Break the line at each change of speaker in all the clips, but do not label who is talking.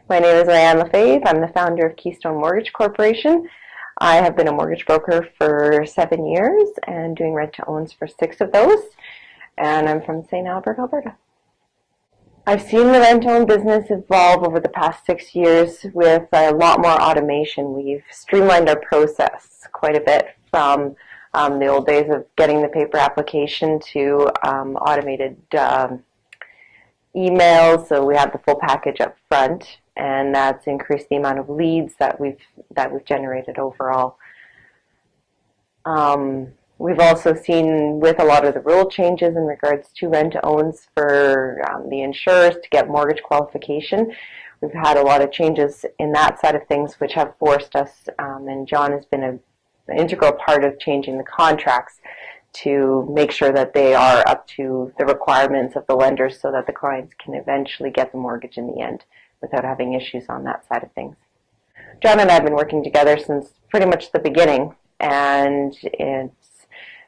My name is Raeanne. I'm the founder of Keystone Mortgage Corporation. I have been a mortgage broker for 7 years and doing rent-to-owns for 6 of those, and I'm from St. Albert, Alberta. I've seen the rent-to-own business evolve over the past 6 years with a lot more automation. We've streamlined our process quite a bit from the old days of getting the paper application to automated emails, so we have the full package up front, and that's increased the amount of leads that we've generated overall. We've also seen, with a lot of the rule changes in regards to rent-to-owns for the insurers to get mortgage qualification, we've had a lot of changes in that side of things, which have forced us, and John has been an integral part of changing the contracts to make sure that they are up to the requirements of the lenders so that the clients can eventually get the mortgage in the end without having issues on that side of things. John and I have been working together since pretty much the beginning, and it's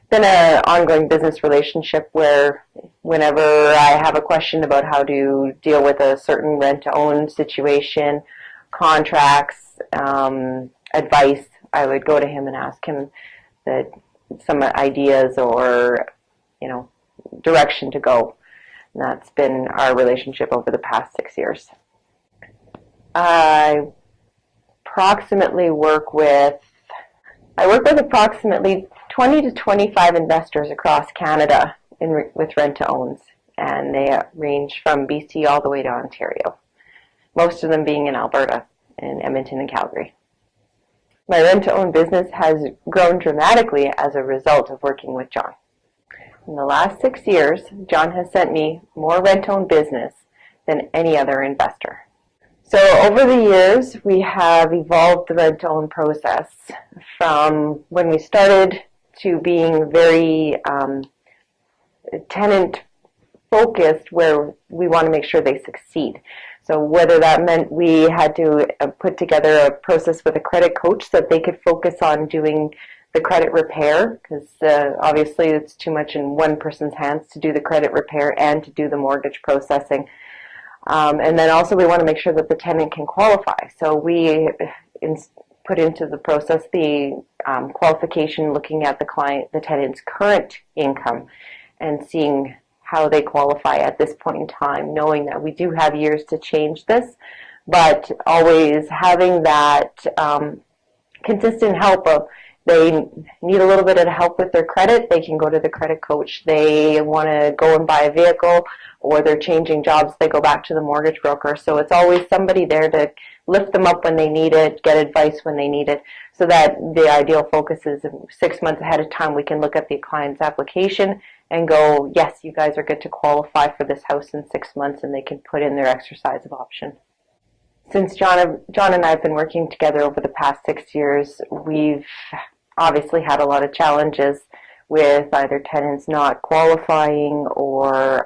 been an ongoing business relationship where whenever I have a question about how to deal with a certain rent-to-own situation, contracts, advice, I would go to him and ask him some ideas or, direction to go. And that's been our relationship over the past 6 years. I work with approximately 20 to 25 investors across Canada with rent-to-owns, and they range from BC all the way to Ontario, most of them being in Alberta, in Edmonton and Calgary. My rent-to-own business has grown dramatically as a result of working with John. In the last 6 years, John has sent me more rent-to-own business than any other investor. So over the years, we have evolved the rent-to-own process from when we started to being very tenant-focused, where we want to make sure they succeed. So whether that meant we had to put together a process with a credit coach so that they could focus on doing the credit repair, because obviously it's too much in one person's hands to do the credit repair and to do the mortgage processing. And then also we want to make sure that the tenant can qualify. So we put into the process the qualification, looking at the tenant's current income and seeing how they qualify at this point in time, knowing that we do have years to change this, but always having that consistent help of they need a little bit of help with their credit, they can go to the credit coach. They want to go and buy a vehicle, or they're changing jobs, they go back to the mortgage broker. So it's always somebody there to lift them up when they need it, get advice when they need it, so that the ideal focus is 6 months ahead of time we can look at the client's application and go, yes, you guys are good to qualify for this house in 6 months, and they can put in their exercise of option. Since John and I have been working together over the past 6 years, we've obviously had a lot of challenges with either tenants not qualifying or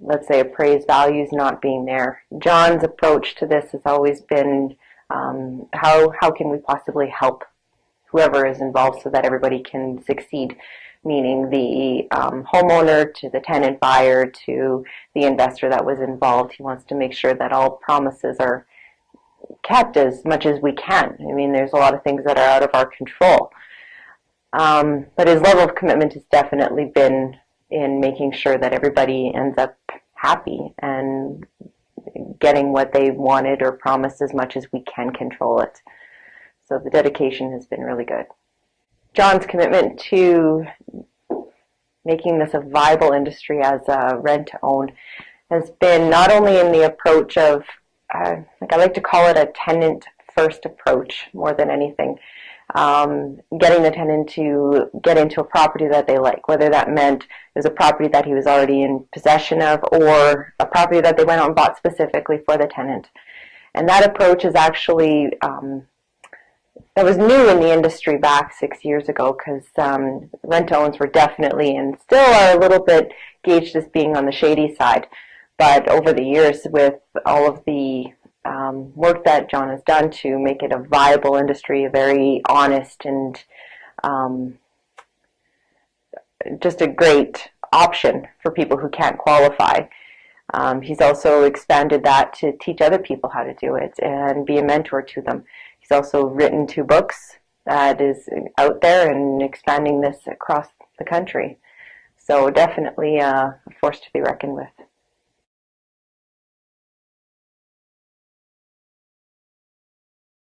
let's say appraised values not being there. John's approach to this has always been how can we possibly help whoever is involved so that everybody can succeed, meaning the homeowner to the tenant buyer to the investor that was involved. He wants to make sure that all promises are kept as much as we can. I mean, there's a lot of things that are out of our control. But his level of commitment has definitely been in making sure that everybody ends up happy and getting what they wanted or promised as much as we can control it. So the dedication has been really good. John's commitment to making this a viable industry as a rent-to-own has been not only in the approach of, I like to call it a tenant-first approach more than anything, getting the tenant to get into a property that they like, whether that meant it was a property that he was already in possession of or a property that they went out and bought specifically for the tenant. And that approach is actually that was new in the industry back 6 years ago, because rent-to-owns were definitely and still are a little bit gauged as being on the shady side. But over the years, with all of the work that John has done to make it a viable industry, a very honest and just a great option for people who can't qualify, He's also expanded that to teach other people how to do it and be a mentor to them. He's also written 2 books that is out there and expanding this across the country. So definitely a force to be reckoned with.